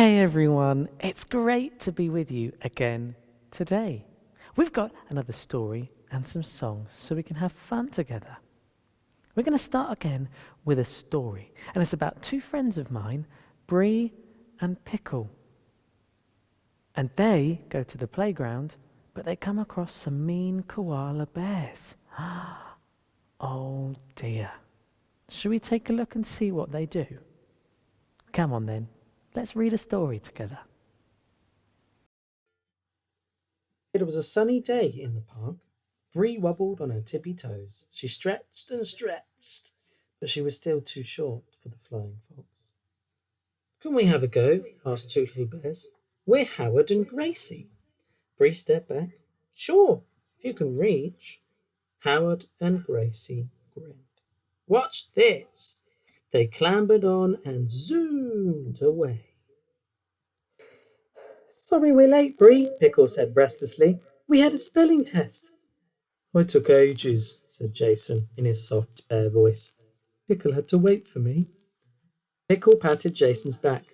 Hey everyone, it's great to be with you again today. We've got another story and some songs so we can have fun together. We're going to start again with a story, and it's about two friends of mine, Bree and Pickle. And they go to the playground, but they come across some mean koala bears. Oh dear. Shall we take a look and see what they do? Come on then. Let's read a story together. It was a sunny day in the park. Bree wobbled on her tippy toes. She stretched and stretched, but she was still too short for the flying fox. Can we have a go? Asked two little bears. We're Howard and Gracie. Bree stepped back. Sure, if you can reach. Howard and Gracie grinned. Watch this. They clambered on and zoomed away. Sorry we're late, Bree, Pickle said breathlessly. We had a spelling test. I took ages, said Jason in his soft bear voice. Pickle had to wait for me. Pickle patted Jason's back.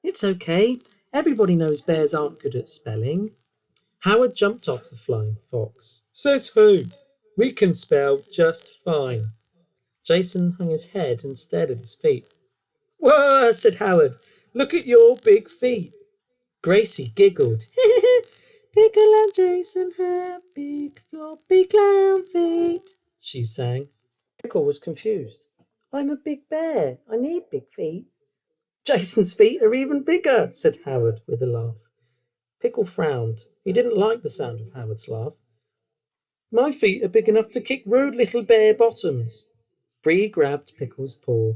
It's okay. Everybody knows bears aren't good at spelling. Howard jumped off the flying fox. Says who? We can spell just fine. Jason hung his head and stared at his feet. Whoa, said Howard. Look at your big feet. Gracie giggled. Pickle and Jason have big floppy clown feet, she sang. Pickle was confused. I'm a big bear. I need big feet. Jason's feet are even bigger, said Howard with a laugh. Pickle frowned. He didn't like the sound of Howard's laugh. My feet are big enough to kick rude little bear bottoms. Bree grabbed Pickle's paw.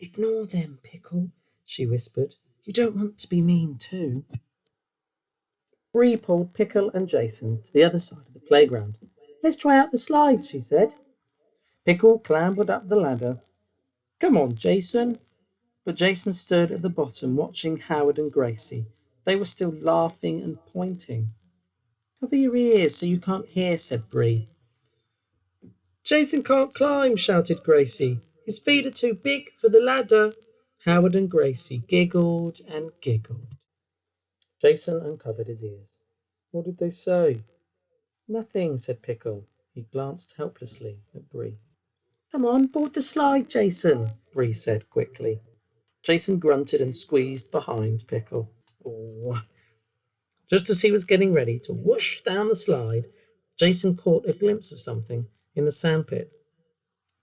Ignore them, Pickle, she whispered. You don't want to be mean too. Bree pulled Pickle and Jason to the other side of the playground. Let's try out the slide, she said. Pickle clambered up the ladder. Come on, Jason. But Jason stood at the bottom watching Howard and Gracie. They were still laughing and pointing. Cover your ears so you can't hear, said Bree. Jason can't climb, shouted Gracie. His feet are too big for the ladder. Howard and Gracie giggled and giggled. Jason uncovered his ears. What did they say? Nothing, said Pickle. He glanced helplessly at Bree. Come on, board the slide, Jason, Bree said quickly. Jason grunted and squeezed behind Pickle. Oh. Just as he was getting ready to whoosh down the slide, Jason caught a glimpse of something in the sandpit.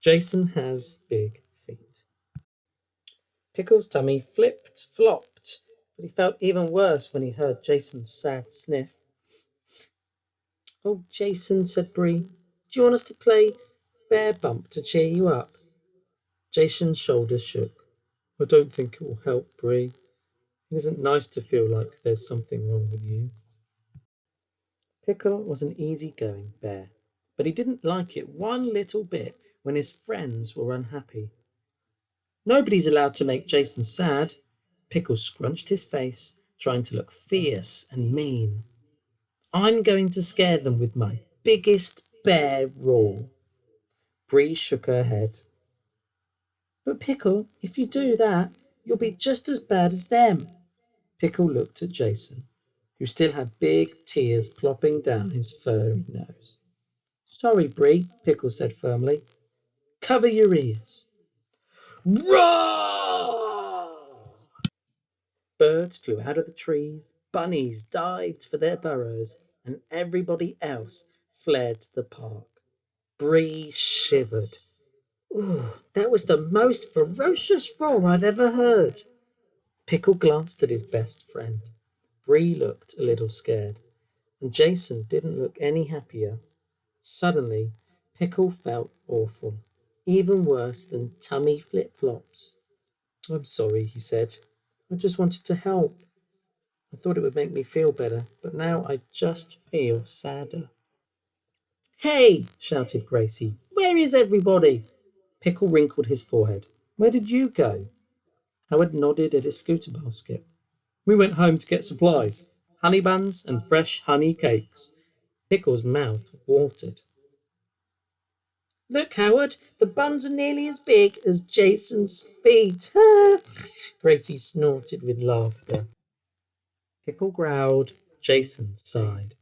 Jason has big feet. Pickle's tummy flipped, flopped, but he felt even worse when he heard Jason's sad sniff. Oh, Jason, said Bree, do you want us to play bear bump to cheer you up? Jason's shoulders shook. I don't think it will help, Bree. It isn't nice to feel like there's something wrong with you. Pickle was an easy-going bear, but he didn't like it one little bit when his friends were unhappy. Nobody's allowed to make Jason sad. Pickle scrunched his face, trying to look fierce and mean. I'm going to scare them with my biggest bear roar. Bree shook her head. But Pickle, if you do that, you'll be just as bad as them. Pickle looked at Jason, who still had big tears plopping down his furry nose. Sorry, Bree, Pickle said firmly. Cover your ears. Roar! Birds flew out of the trees, bunnies dived for their burrows, and everybody else fled to the park. Bree shivered. Ooh, that was the most ferocious roar I've ever heard. Pickle glanced at his best friend. Bree looked a little scared, and Jason didn't look any happier. Suddenly, Pickle felt awful, even worse than tummy flip-flops. I'm sorry, he said. I just wanted to help. I thought it would make me feel better, but now I just feel sadder. Hey, shouted Gracie. Where is everybody? Pickle wrinkled his forehead. Where did you go? Howard nodded at his scooter basket. We went home to get supplies, honey buns and fresh honey cakes. Pickle's mouth watered. Look, Howard, the buns are nearly as big as Jason's feet. Gracie snorted with laughter. Pickle growled. Jason sighed.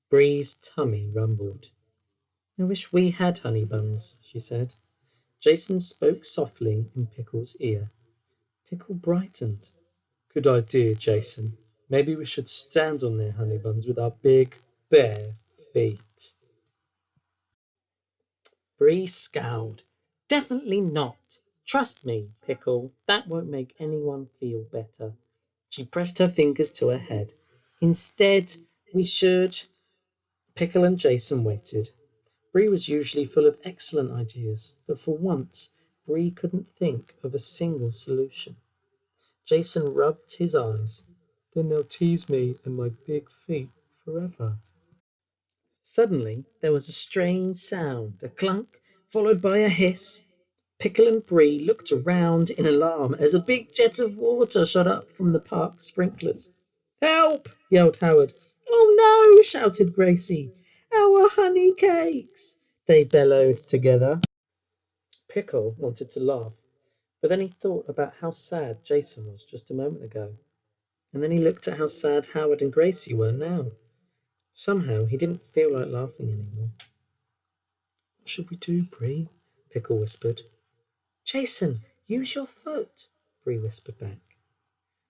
Bree's tummy rumbled. I wish we had honey buns, she said. Jason spoke softly in Pickle's ear. Pickle brightened. Good idea, Jason. Maybe we should stand on their honey buns with our big, bare feet. Bree scowled. Definitely not. Trust me, Pickle. That won't make anyone feel better. She pressed her fingers to her head. Instead, we should. Pickle and Jason waited. Bree was usually full of excellent ideas, but for once, Bree couldn't think of a single solution. Jason rubbed his eyes. Then they'll tease me and my big feet forever. Suddenly, there was a strange sound, a clunk, followed by a hiss. Pickle and Bree looked around in alarm as a big jet of water shot up from the park sprinklers. Help! Yelled Howard. Oh no! Shouted Gracie. Our honey cakes! They bellowed together. Pickle wanted to laugh, but then he thought about how sad Jason was just a moment ago, and then he looked at how sad Howard and Gracie were now. Somehow he didn't feel like laughing anymore. What should we do, Bree? Pickle whispered. Jason, use your foot, Bree whispered back.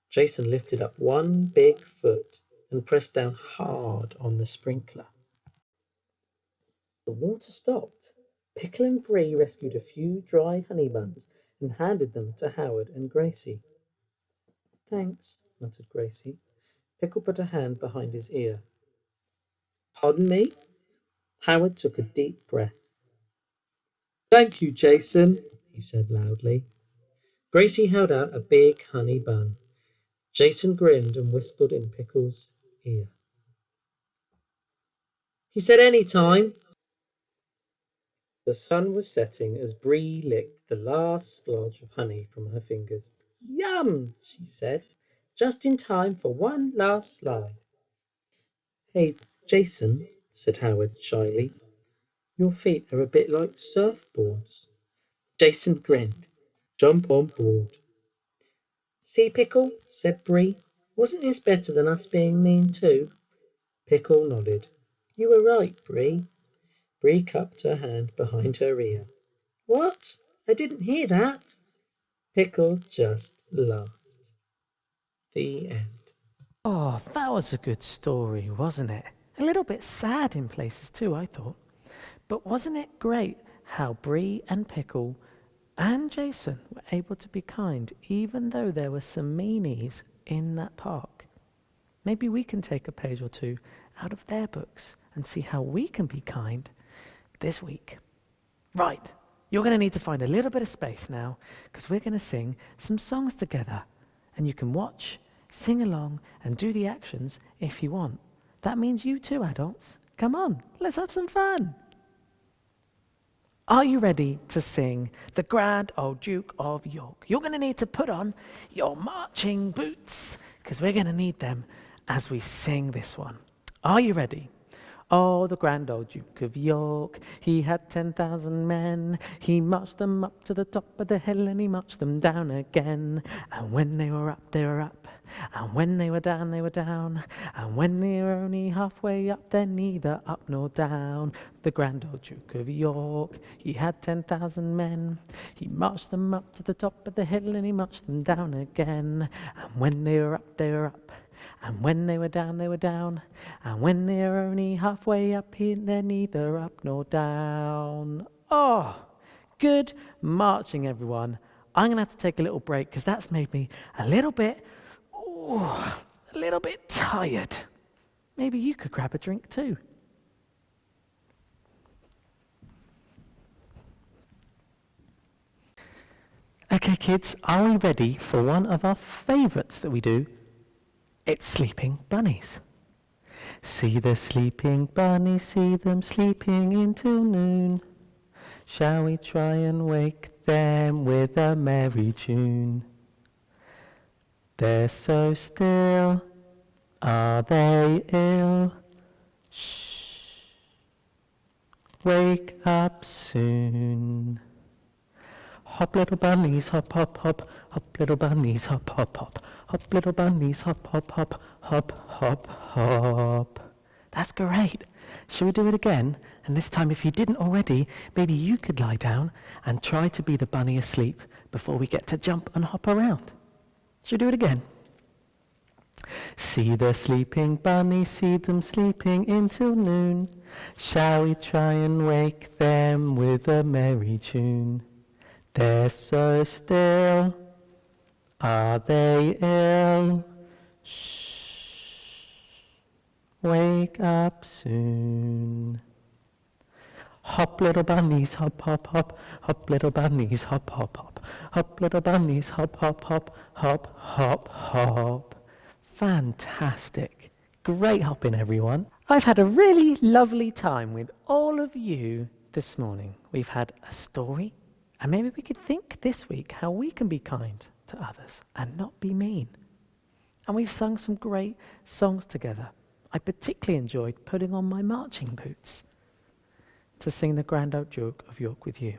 Jason lifted up one big foot and pressed down hard on the sprinkler. The water stopped. Pickle and Bree rescued a few dry honey buns and handed them to Howard and Gracie. Thanks, muttered Gracie. Pickle put a hand behind his ear. Pardon me? Howard took a deep breath. Thank you, Jason, he said loudly. Gracie held out a big honey bun. Jason grinned and whispered in Pickle's ear. He said any time. The sun was setting as Bree licked the last splodge of honey from her fingers. Yum, she said, just in time for one last slide. Hey, Jason, said Howard shyly, your feet are a bit like surfboards. Jason grinned. Jump on board. See, Pickle, said Bree. Wasn't this better than us being mean too? Pickle nodded. You were right, Bree. Bree cupped her hand behind her ear. What? I didn't hear that. Pickle just laughed. The end. Oh, that was a good story, wasn't it? A little bit sad in places too, I thought. But wasn't it great how Bree and Pickle and Jason were able to be kind even though there were some meanies in that park? Maybe we can take a page or two out of their books and see how we can be kind this week. Right, you're going to need to find a little bit of space now because we're going to sing some songs together. And you can watch, sing along, and do the actions if you want. That means you too, adults. Come on, let's have some fun. Are you ready to sing The Grand Old Duke of York? You're going to need to put on your marching boots because we're going to need them as we sing this one. Are you ready? Oh, the grand old Duke of York, he had 10,000 men. He marched them up to the top of the hill and he marched them down again. And when they were up, they were up. And when they were down, they were down. And when they were only halfway up, they're neither up nor down. The grand old Duke of York, he had 10,000 men. He marched them up to the top of the hill and he marched them down again. And when they were up, they were up. And when they were down, they were down. And when they were only halfway up, they're neither up nor down. Oh, good marching, everyone. I'm going to have to take a little break because that's made me a little bit tired. Maybe you could grab a drink too. Okay, kids, are we ready for one of our favourites that we do? It's sleeping bunnies. See the sleeping bunnies, see them sleeping until noon. Shall we try and wake them with a merry tune? They're so still, are they ill? Shh, wake up soon. Hop little bunnies, hop hop hop, hop little bunnies, hop hop hop, Hop, little bunnies, hop, hop, hop, hop, hop, hop. That's great. Shall we do it again? And this time, if you didn't already, maybe you could lie down and try to be the bunny asleep before we get to jump and hop around. Shall we do it again? See the sleeping bunnies, see them sleeping until noon. Shall we try and wake them with a merry tune? They're so still. Are they ill? Shh. Wake up soon. Hop, little bunnies, hop, hop, hop. Hop, little bunnies, hop, hop, hop. Hop, little bunnies, hop, hop, hop. Hop, hop, hop. Fantastic. Great hopping, everyone. I've had a really lovely time with all of you this morning. We've had a story, and maybe we could think this week how we can be kind to others and not be mean. And we've sung some great songs together. I particularly enjoyed putting on my marching boots to sing the Grand Old Duke of York with you.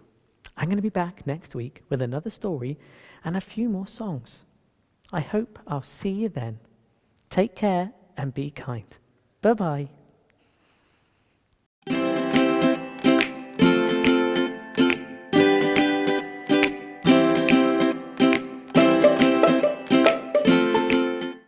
I'm going to be back next week with another story and a few more songs. I hope I'll see you then. Take care and be kind. Bye-bye.